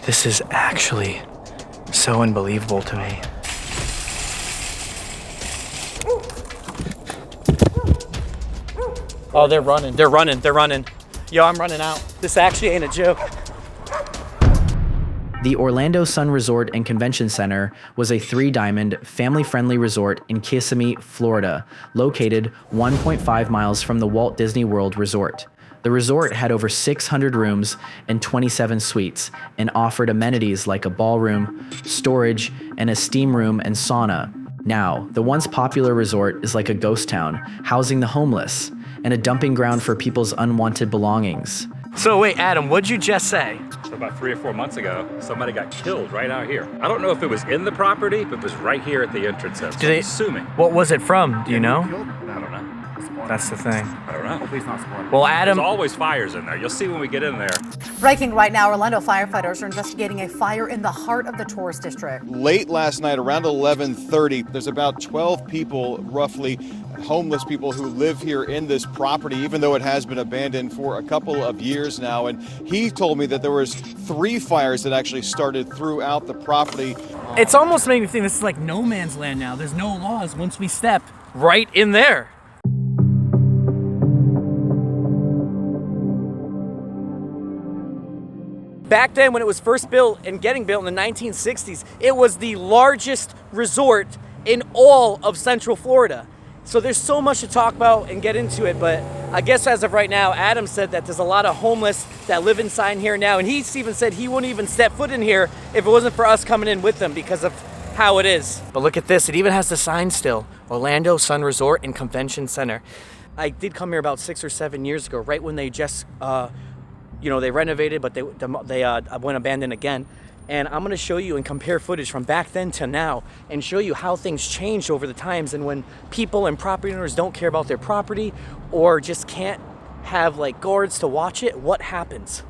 This is actually so unbelievable to me. Oh, they're running. They're running. Yo, I'm running out. This actually ain't a joke. The Orlando Sun Resort and Convention Center was a three-diamond, family-friendly resort in Kissimmee, Florida, located 1.5 miles from the Walt Disney World Resort. The resort had over 600 rooms and 27 suites and offered amenities like a ballroom, storage, and a steam room and sauna. Now, the once popular resort is like a ghost town, housing the homeless, and a dumping ground for people's unwanted belongings. So wait, Adam, what'd you just say? So about 3 or 4 months ago, somebody got killed right out here. I don't know if it was in the property, but it was right here at the entrance. So I'm assuming. What was it from? Do you know? I don't know. That's the thing. I don't know. Hopefully it's not spoiled. Well, Adam... There's always fires in there. You'll see when we get in there. Breaking right now, Orlando firefighters are investigating a fire in the heart of the tourist district. Late last night, around 11:30, there's about 12 people, roughly, homeless people who live here in this property, even though it has been abandoned for a couple of years now. And he told me that there was 3 fires that actually started throughout the property. It's almost made me think this is like no man's land now. There's no laws once we step right in there. Back then, when it was first built and getting built in the 1960s, it was the largest resort in all of Central Florida. So there's so much to talk about and get into it, but I guess as of right now, Adam said that there's a lot of homeless that live inside here now, and he even said he wouldn't even step foot in here if it wasn't for us coming in with them because of how it is. But look at this, it even has the sign still, Orlando Sun Resort and Convention Center. I did come here about 6 or 7 years ago, right when they just, they renovated, but they went abandoned again. And I'm gonna show you and compare footage from back then to now and show you how things changed over the times, and when people and property owners don't care about their property or just can't have like guards to watch it, what happens?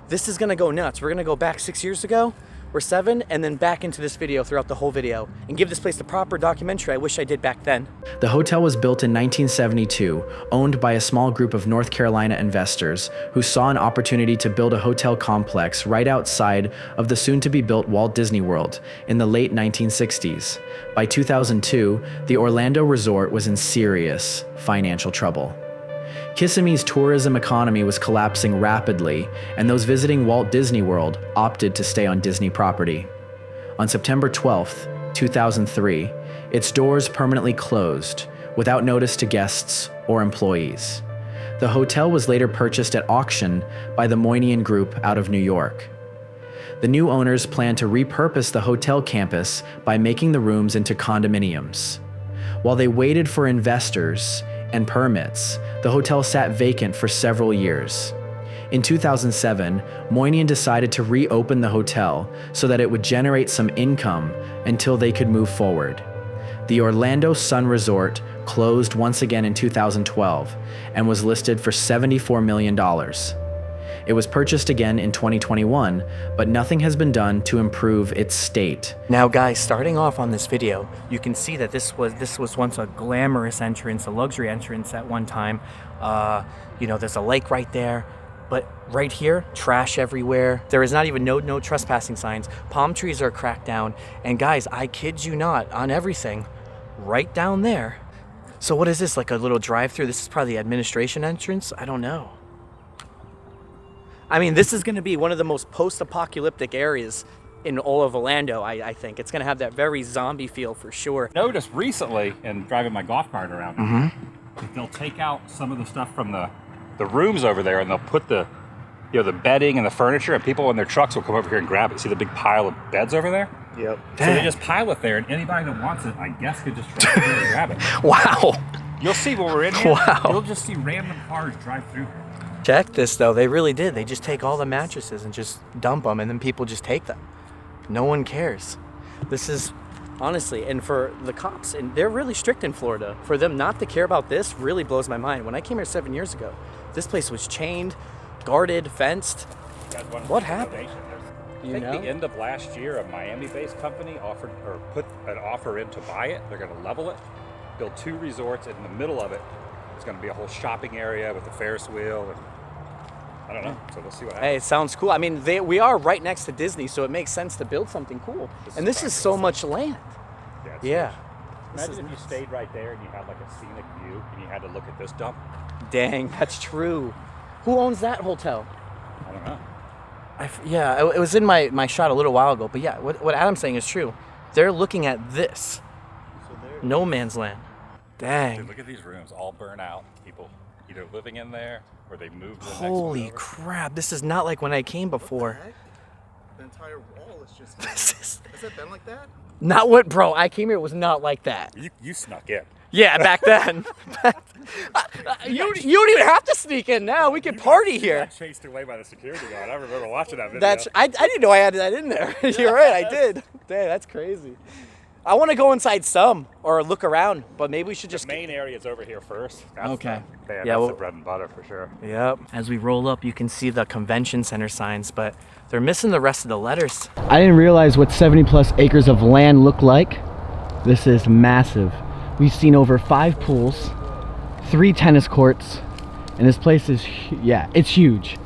This is gonna go nuts. We're gonna go back 6 years ago, or 7, and then back into this video throughout the whole video and give this place the proper documentary I wish I did back then. The hotel was built in 1972, owned by a small group of North Carolina investors who saw an opportunity to build a hotel complex right outside of the soon-to-be-built Walt Disney World in the late 1960s. By 2002, the Orlando resort was in serious financial trouble. Kissimmee's tourism economy was collapsing rapidly, and those visiting Walt Disney World opted to stay on Disney property. On September 12, 2003, its doors permanently closed, without notice to guests or employees. The hotel was later purchased at auction by the Moynihan Group out of New York. The new owners planned to repurpose the hotel campus by making the rooms into condominiums. While they waited for investors and permits, the hotel sat vacant for several years. In 2007, Moynihan decided to reopen the hotel so that it would generate some income until they could move forward. The Orlando Sun Resort closed once again in 2012 and was listed for $74 million. It was purchased again in 2021, but nothing has been done to improve its state. Now guys, starting off on this video, you can see that this was once a glamorous entrance, a luxury entrance at one time. There's a lake right there, but right here, trash everywhere. There is not even no trespassing signs. Palm trees are cracked down, and guys, I kid you not, on everything, right down there. So what is this, like a little drive-through? This is probably the administration entrance? I don't know. I mean, this is going to be one of the most post-apocalyptic areas in all of Orlando, I think. It's going to have that very zombie feel for sure. Noticed recently, in driving my golf cart around, that they'll take out some of the stuff from the rooms over there, and they'll put the bedding and the furniture, and people in their trucks will come over here and grab it. See the big pile of beds over there? Yep. So they just pile it there, and anybody that wants it, I guess, could just drive through and grab it. Wow. You'll see when we're in here. Wow. You'll just see random cars drive through here. Check this though, they really did. They just take all the mattresses and just dump them, and then people just take them. No one cares. This is, honestly, and for the cops, and they're really strict in Florida, for them not to care about this really blows my mind. When I came here 7 years ago, this place was chained, guarded, fenced. What happened? I think the end of last year, a Miami-based company put an offer in to buy it. They're going to level it, build 2 resorts, and in the middle of it, it's going to be a whole shopping area with a Ferris wheel I don't know. So we'll see what Hey, happens. it sounds cool. I mean, we are right next to Disney, so it makes sense to build something cool. And this is so much land. Yeah. it's Yeah. huge. Imagine if you stayed right there and you had like a scenic view and you had to look at this dump. Dang, that's true. Who owns that hotel? I don't know. Yeah, it was in my shot a little while ago. But yeah, what Adam's saying is true. They're looking at this. No man's land. Dang. Dude, look at these rooms, all burnt out. People either living in there or they moved to the next Holy one over. crap, this is not like when I came before. The entire wall is just. This is Has it been like that? not what, bro, I came here, it was not like that. You snuck in. Yeah, back then. You don't even have to sneak in now. We can party You here. got chased away by the security guard. I remember watching that video. I didn't know I had that in there. You're right, I did. Dang, that's crazy. I want to go inside some or look around, but maybe we should just. The main area is over here first. That's Okay. Yeah, Yeah, that's well- the bread and butter for sure. Yep. As we roll up, you can see the convention center signs, but they're missing the rest of the letters. I didn't realize what 70 plus acres of land looked like. This is massive. We've seen over 5 pools, 3 tennis courts, and this place is, yeah, it's huge.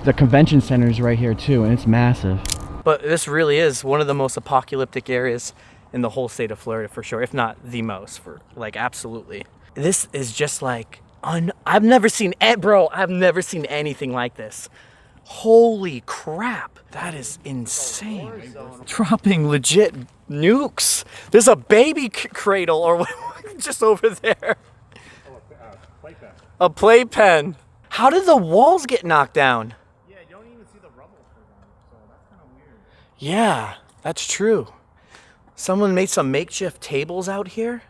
The convention center is right here too, and it's massive. But this really is one of the most apocalyptic areas in the whole state of Florida for sure, if not the most, for like absolutely. This is just like, I've never seen anything like this. Holy crap, that is insane. Dropping legit nukes. There's a baby cradle or just over there. Playpen. A playpen. How did the walls get knocked down? Yeah, you don't even see the rubble for them, so that's kind of weird. Yeah, that's true. Someone made some makeshift tables out here.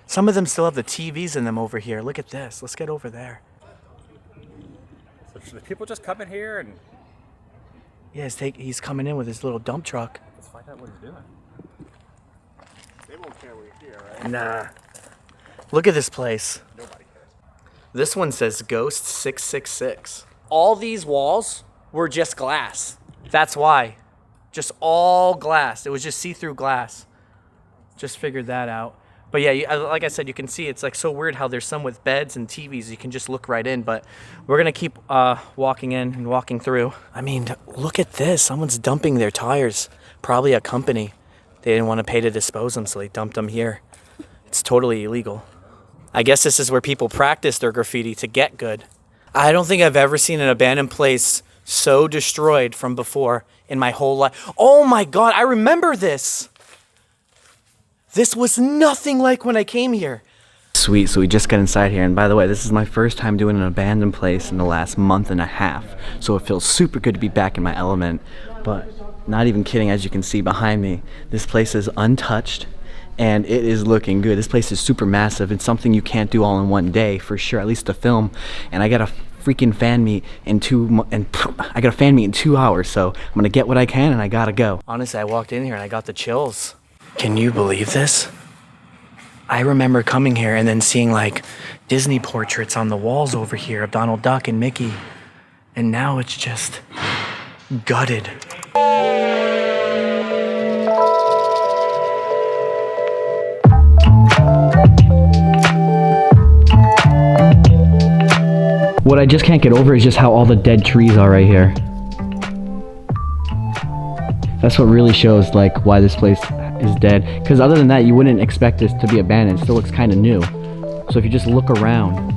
Some of them still have the TVs in them over here. Look at this. Let's get over there. So should the people just come in here and Yeah, he's coming in with his little dump truck. let's find out what he's doing? They won't care we're here, right? Nah. Look at this place. Nobody cares. This one says Ghost 666. All these walls were just glass. That's why. Just all glass. It was just see-through glass. Just figured that out. But yeah, like I said, you can see it's like so weird how there's some with beds and TVs. You can just look right in, but we're going to keep walking in and walking through. I mean, look at this. Someone's dumping their tires. Probably a company. They didn't want to pay to dispose them, so they dumped them here. It's totally illegal. I guess this is where people practice their graffiti to get good. I don't think I've ever seen an abandoned place so destroyed from before in my whole life. Oh my God, I remember this. This was nothing like when I came here. Sweet, so we just got inside here, and by the way, this is my first time doing an abandoned place in the last month and a half, so it feels super good to be back in my element. But not even kidding, as you can see behind me, this place is untouched and it is looking good. This place is super massive. It's something you can't do all in one day for sure, at least to film. And I got a freaking fan meet in 2 hours, so I'm gonna get what I can and I gotta go. Honestly, I walked in here and I got the chills. Can you believe this? I remember coming here and then seeing like Disney portraits on the walls over here of Donald Duck and Mickey. And now it's just gutted. What I just can't get over is just how all the dead trees are right here. That's what really shows like why this place is dead. Because other than that, you wouldn't expect this to be abandoned. It still looks kind of new. So if you just look around.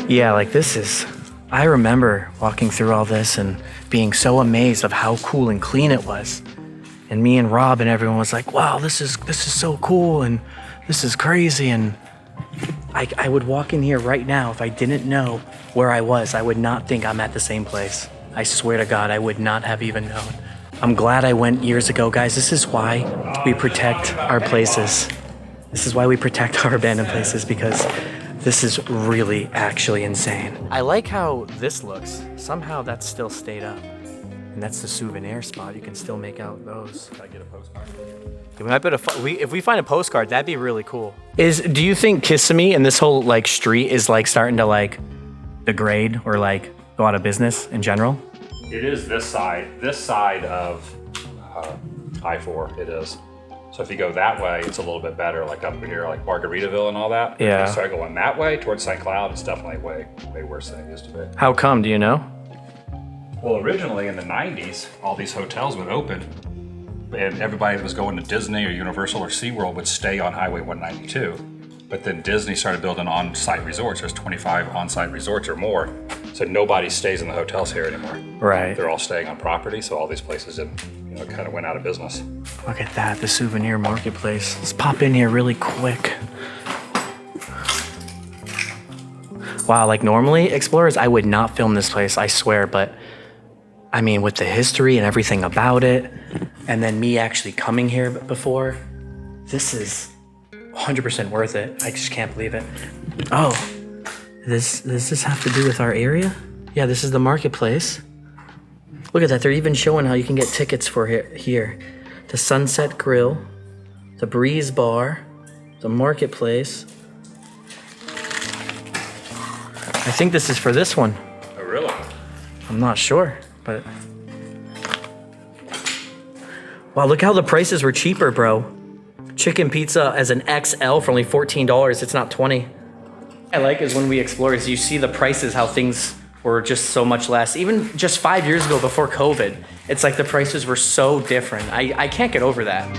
Yeah, like this is, I remember walking through all this and being so amazed of how cool and clean it was. And me and Rob and everyone was like, wow, this is so cool and this is crazy. And I would walk in here right now. If I didn't know where I was, I would not think I'm at the same place. I swear to God, I would not have even known. I'm glad I went years ago, guys. This is why we protect our places. This is why we protect our abandoned places, because this is really actually insane. I like how this looks. Somehow that's still stayed up. And that's the souvenir spot. You can still make out those. Can I get a postcard? We might be able to if we find a postcard, that'd be really cool. Do you think Kissimmee and this whole like street is like starting to like degrade or like go out of business in general? It is this side of I-4, it is. So if you go that way, it's a little bit better, like up near like Margaritaville and all that. Yeah. If you start going that way towards St. Cloud, it's definitely way worse than it used to be. How come, do you know? Well, originally in the 90s, all these hotels would open and everybody that was going to Disney or Universal or SeaWorld would stay on Highway 192. But then Disney started building on-site resorts. There's 25 on-site resorts or more. So nobody stays in the hotels here anymore. Right. They're all staying on property, so all these places kind of went out of business. Look at that, the souvenir marketplace. Let's pop in here really quick. Wow, like normally, Explorers, I would not film this place, I swear, but I mean, with the history and everything about it, and then me actually coming here before, this is 100% worth it. I just can't believe it. Oh, does this have to do with our area? Yeah, this is the marketplace. Look at that, they're even showing how you can get tickets for here. The Sunset Grill, the Breeze Bar, the marketplace. I think this is for this one. Oh, really? I'm not sure, but... Wow, look how the prices were cheaper, bro. Chicken pizza as an XL for only $14, it's not 20. I like is when we explore is you see the prices, how things were just so much less. Even just 5 years ago before COVID, it's like the prices were so different. I can't get over that.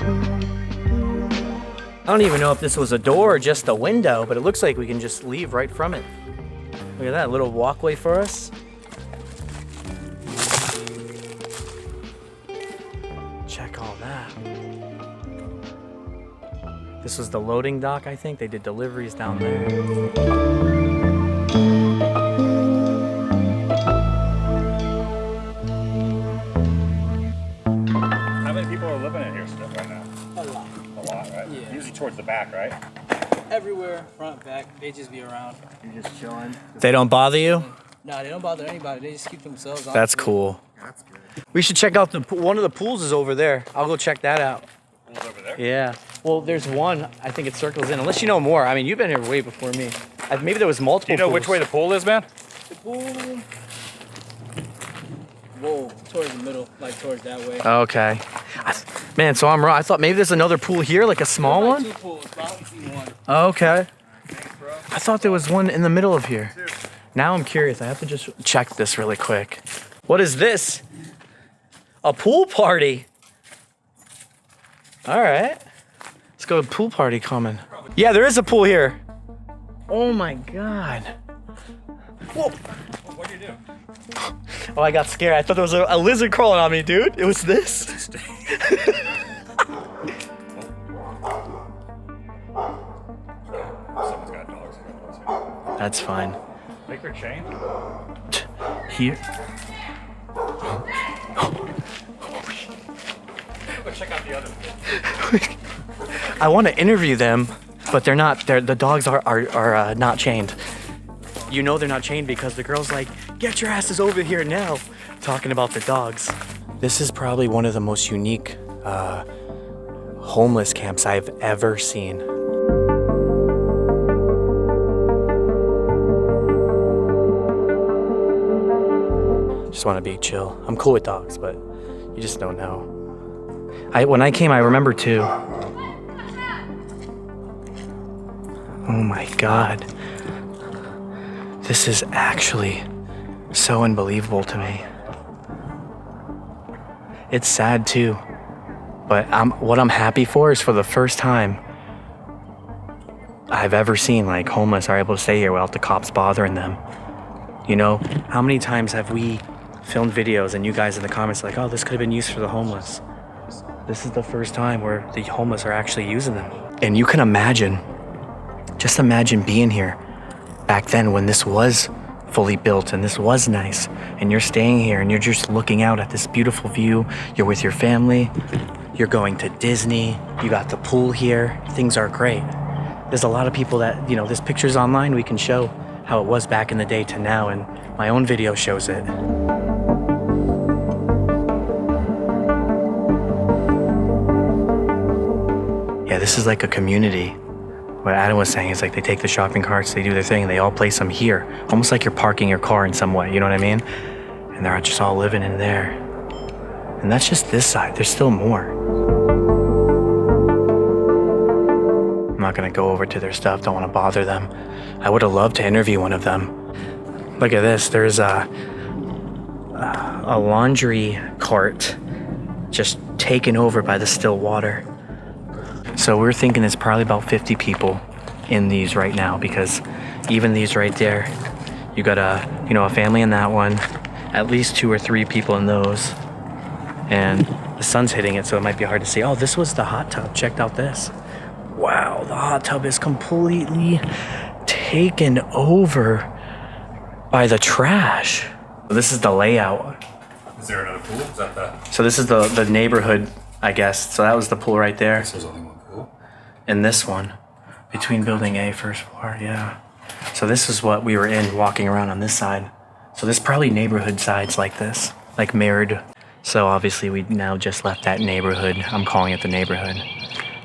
I don't even know if this was a door or just a window, but it looks like we can just leave right from it. Look at that, little walkway for us. Check all that. This was the loading dock, I think. They did deliveries down there. How many people are living in here still right now? A lot. A lot, right? Yeah. Usually towards the back, right? Everywhere, front, back, they just be around. You're just chilling. They don't bother you? Nah, they don't bother anybody. They just keep themselves on. That's cool. That's good. We should check out one of the pools is over there. I'll go check that out. Pool's over there? Yeah. Well, there's one. I think it circles in. Unless you know more. I mean, you've been here way before me. Maybe there was multiple. Do you know pools. which way the pool is, man? The pool. Whoa, towards the middle, like towards that way. Okay. Man, so I'm wrong. I thought maybe there's another pool here, like a small There's one. like 2 pools, but I only see one. Okay. I thought there was one in the middle of here. Now I'm curious. I have to just check this really quick. What is this? A pool party. All right. Let's go to pool party coming. Yeah, there is a pool here. Oh my God. Whoa. What do you do? Oh, I got scared. I thought there was a lizard crawling on me, dude. It was this. Someone's got dogs. That's fine. Think they're chained? Here. Go check out the other pool. I want to interview them, but they're not. The dogs are not chained. You know they're not chained because the girl's like, "Get your asses over here now," talking about the dogs. This is probably one of the most unique homeless camps I've ever seen. Just want to be chill. I'm cool with dogs, but you just don't know. When I came, I remember too. Oh my God. This is actually so unbelievable to me. It's sad too, but what I'm happy for is for the first time I've ever seen like homeless are able to stay here without the cops bothering them. You know, how many times have we filmed videos and you guys in the comments are like, oh, this could have been used for the homeless. This is the first time where the homeless are actually using them. And you can imagine, just imagine being here back then when this was fully built and this was nice and you're staying here and you're just looking out at this beautiful view. You're with your family, you're going to Disney, you got the pool here, things are great. There's a lot of people that, you know, there's pictures online we can show how it was back in the day to now, and my own video shows it. this is like a community. What Adam was saying is like they take the shopping carts, they do their thing, they all place them here. Almost like you're parking your car in some way, you know what I mean? And they're just all living in there. And that's just this side, there's still more. I'm not gonna go over to their stuff, don't wanna bother them. I would have loved to interview one of them. Look at this, there's a laundry cart just taken over by the still water. So we're thinking there's probably about 50 people in these right now, because even these right there, you got a family in that one, at least 2 or 3 people in those. And the sun's hitting it, so it might be hard to see. Oh, this was the hot tub. Check out this. Wow, the hot tub is completely taken over by the trash. This is the layout. Is there another pool? Is that the... So this is the neighborhood, I guess. So that was the pool right there. This is only one pool? And this one, between building A, first floor, yeah. So this is what we were in, walking around on this side. So there's probably neighborhood sides like this, like mirrored. So obviously we now just left that neighborhood. I'm calling it the neighborhood.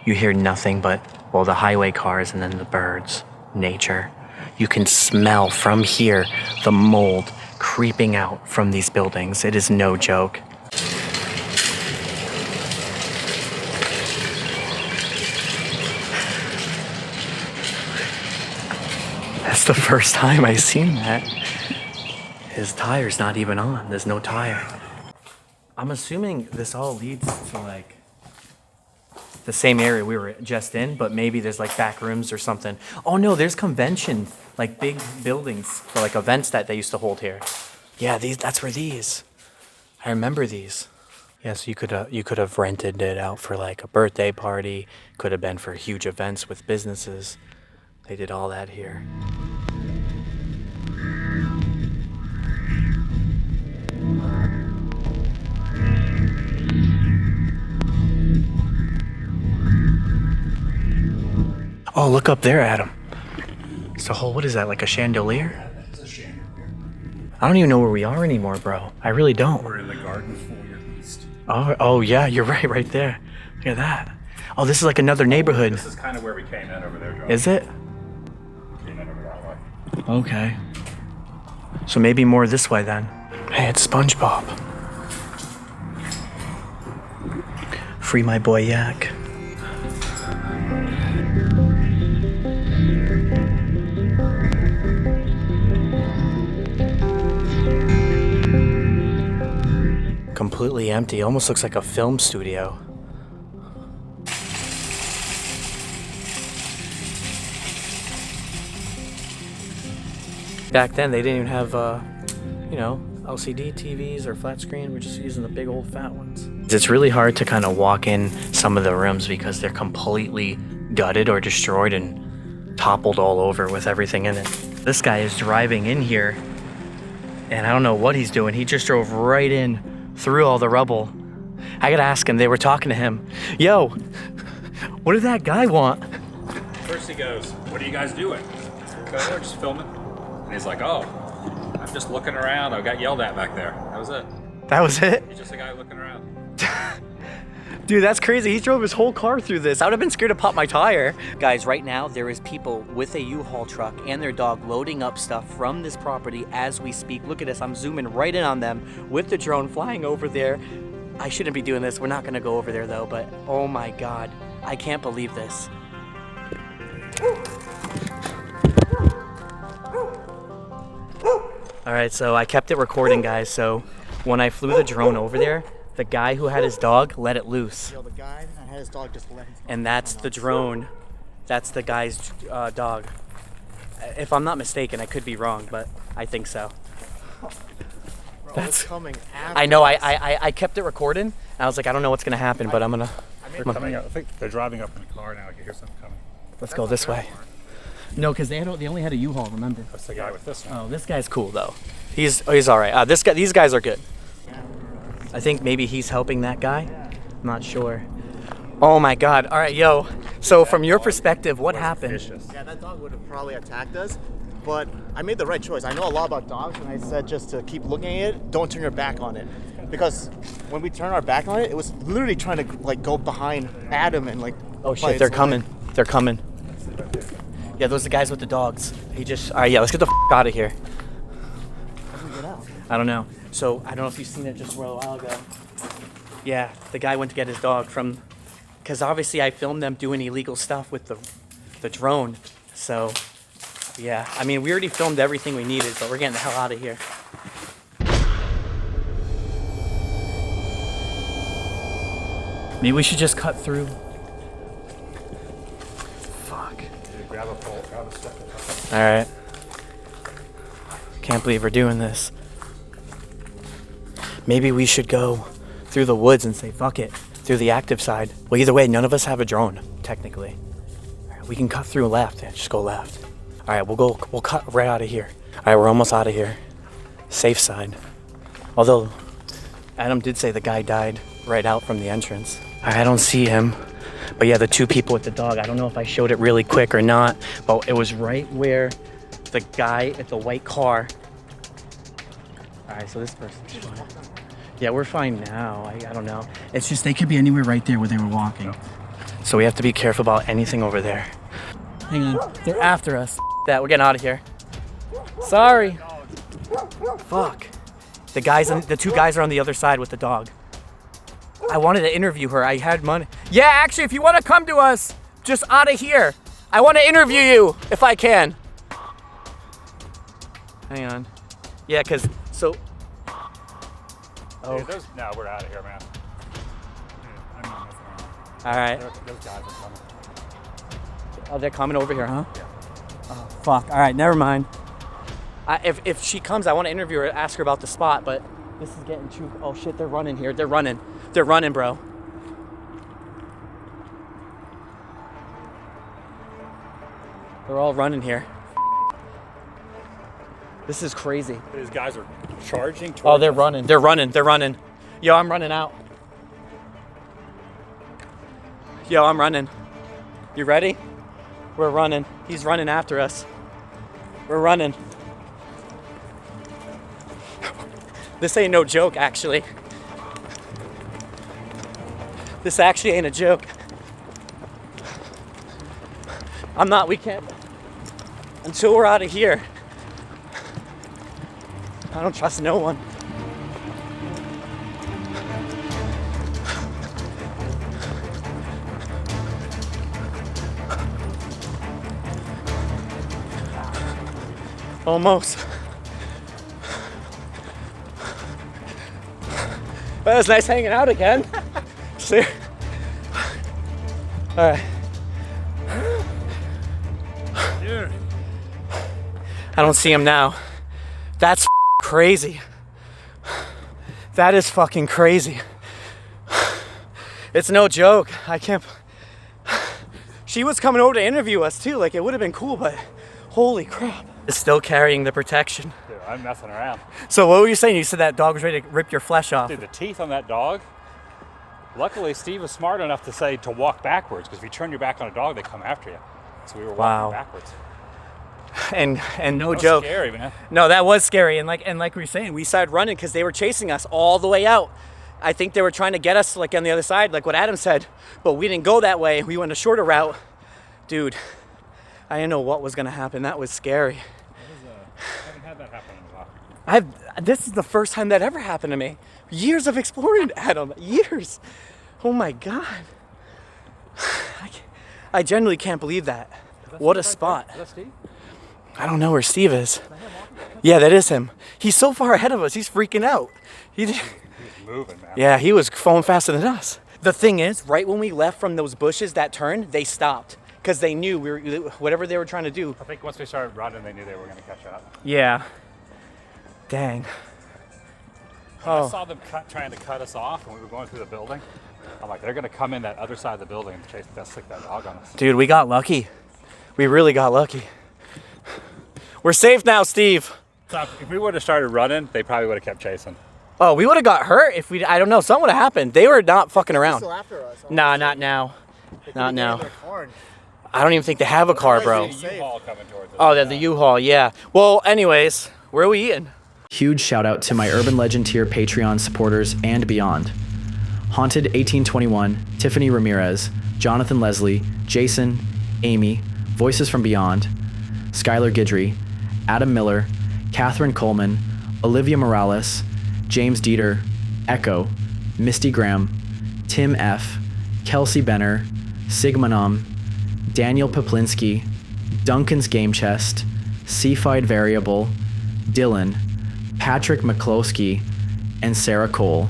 You hear nothing but, well, the highway cars and then the birds, nature. You can smell from here the mold creeping out from these buildings. It is no joke. That's the first time I've seen that. His tire's not even on. There's no tire. I'm assuming this all leads to like the same area we were just in, but maybe there's like back rooms or something. Oh no, there's convention, like big buildings for like events that they used to hold here. Yeah, that's where these. I remember these. Yeah, so you could have rented it out for like a birthday party. Could have been for huge events with businesses. They did all that here. Oh, look up there, Adam. It's a whole, what is that, like a chandelier? Yeah, that's a chandelier. I don't even know where we are anymore, bro. I really don't. We're in the garden foyer east. Oh yeah, you're right there. Look at that. Oh, this is like another neighborhood. This is kind of where we came in over there, Joe. Is it? Came in over that way. Okay. So maybe more this way then. Hey, it's SpongeBob. Free my boy Yak. Completely empty. Almost looks like a film studio. Back then, they didn't even have, LCD TVs or flat screen. We're just using the big old fat ones. It's really hard to kind of walk in some of the rooms because they're completely gutted or destroyed and toppled all over with everything in it. This guy is driving in here, and I don't know what he's doing. He just drove right in through all the rubble. I gotta ask him. They were talking to him. Yo, what did that guy want? First he goes, "What are you guys doing?" We're just filming. And he's like, "Oh, I'm just looking around. I got yelled at back there." That was it. That was it? He's just a guy looking around. Dude, that's crazy. He drove his whole car through this. I would have been scared to pop my tire. Guys, right now there is people with a U-Haul truck and their dog loading up stuff from this property as we speak. Look at this. I'm zooming right in on them with the drone flying over there. I shouldn't be doing this. We're not going to go over there though, but oh my God, I can't believe this. All right, so I kept it recording, guys. So when I flew the drone over there, the guy who had his dog let it loose. Yo, the guy that had his dog just let his dog. And that's the drone. That's the guy's dog. If I'm not mistaken, I could be wrong, but I think so. Bro, that's coming after I know. us. I kept it recording. And I was like, I don't know what's gonna happen, but I'm gonna. They're coming up. I think they're driving up in a car now. I can hear something coming. Let's go this way. No, because they only had a U-Haul. Remember? That's the guy with this one. Oh, this guy's cool though. He's all right. These guys are good. I think maybe he's helping that guy. I'm not sure. Oh my God. All right, yo. So from your perspective, what happened? Yeah, that dog would have probably attacked us, but I made the right choice. I know a lot about dogs, and I said just to keep looking at it, don't turn your back on it. Because when we turned our back on it, it was literally trying to like go behind Adam and like Oh shit, they're coming. They're coming. Yeah, those are the guys with the dogs. All right, yeah, let's get the out of here. How do we get out? I don't know. So, I don't know if you've seen it just a while ago. Yeah, the guy went to get his dog from, because obviously I filmed them doing illegal stuff with the drone. So, yeah, I mean, we already filmed everything we needed, but we're getting the hell out of here. Maybe we should just cut through. Fuck. Grab a pole, grab a stick. All right. Can't believe we're doing this. Maybe we should go through the woods and say fuck it through the active side. Well, either way, none of us have a drone technically. All right, we can cut through left and just go left. All right, we'll cut right out of here. All right, we're almost out of here. Safe side. Although Adam did say the guy died right out from the entrance. I don't see him. But yeah, the two people with the dog, I don't know if I showed it really quick or not, but it was right where the guy at the white car. All right, so this person's fine. Yeah, we're fine now. I don't know. It's just they could be anywhere right there where they were walking. So we have to be careful about anything over there. Hang on, they're after us. That, we're getting out of here. Sorry. Fuck. The two guys are on the other side with the dog. I wanted to interview her. I had money. Yeah, actually, if you want to come to us, just out of here. I want to interview you if I can. Hang on. Yeah, because, so. Oh. Dude, no, we're out of here, man. I'm not messing around. All right. Those guys are coming. Oh, they're coming over here, huh? Yeah. Oh, fuck. All right, never mind. If she comes, I want to interview her, ask her about the spot, but this is getting too. Oh shit, they're running here. They're running. They're running, bro. They're all running here. This is crazy. These guys are charging. Oh, they're running. They're running. They're running. Yo, I'm running out. Yo, I'm running. You ready? We're running. He's running after us. We're running. This ain't no joke, actually. This actually ain't a joke. We can't, until we're out of here. I don't trust no one. Almost. Well, it was nice hanging out again. See? All right. Dude. I don't see him now. That's crazy. That is fucking crazy. It's no joke. I can't. She was coming over to interview us too. Like, it would have been cool, but holy crap. It's still carrying the protection. Dude, I'm messing around. So what were you saying? You said that dog was ready to rip your flesh off. Dude, the teeth on that dog. Luckily, Steve was smart enough to say to walk backwards, because if you turn your back on a dog, they come after you. So we were walking backwards. And no That was joke. scary, man. No, that was scary. And like we were saying, we started running because they were chasing us all the way out. I think they were trying to get us like on the other side, like what Adam said, but we didn't go that way. We went a shorter route. Dude, I didn't know what was gonna happen. That was scary. I haven't had that happen in a while. This is the first time that ever happened to me. Years of exploring, Adam. Years. Oh my God. I genuinely can't believe that. What a spot. Is that Steve? I don't know where Steve is. Yeah, that is him. He's so far ahead of us. He's freaking out. He's moving, man. Yeah, he was going faster than us. The thing is, right when we left from those bushes, that turn, they stopped because they knew we were whatever they were trying to do. I think once we started running, they knew they were going to catch up. Yeah. Dang. I saw them trying to cut us off when we were going through the building. I'm like, they're going to come in that other side of the building and stick that dog on us. Dude, we got lucky. We really got lucky. We're safe now, Steve. So if we would have started running, they probably would have kept chasing. Oh, we would have got hurt if we, I don't know, something would have happened. They were not fucking around. Still after us. Nah, not now. Not now. Their car. I don't even think they have a car, bro. There's a U-Haul coming towards us. Oh, they're the U-Haul, yeah. Well, anyways, where are we eating? Huge shout out to my Urban Legend tier Patreon supporters and beyond. Haunted 1821, Tiffany Ramirez, Jonathan Leslie, Jason, Amy, Voices from Beyond, Skylar Guidry, Adam Miller, Catherine Coleman, Olivia Morales, James Dieter, Echo, Misty Graham, Tim F., Kelsey Benner, Sigmanum, Daniel Poplinski, Duncan's Game Chest, Seafied Variable, Dylan, Patrick McCloskey, and Sarah Cole.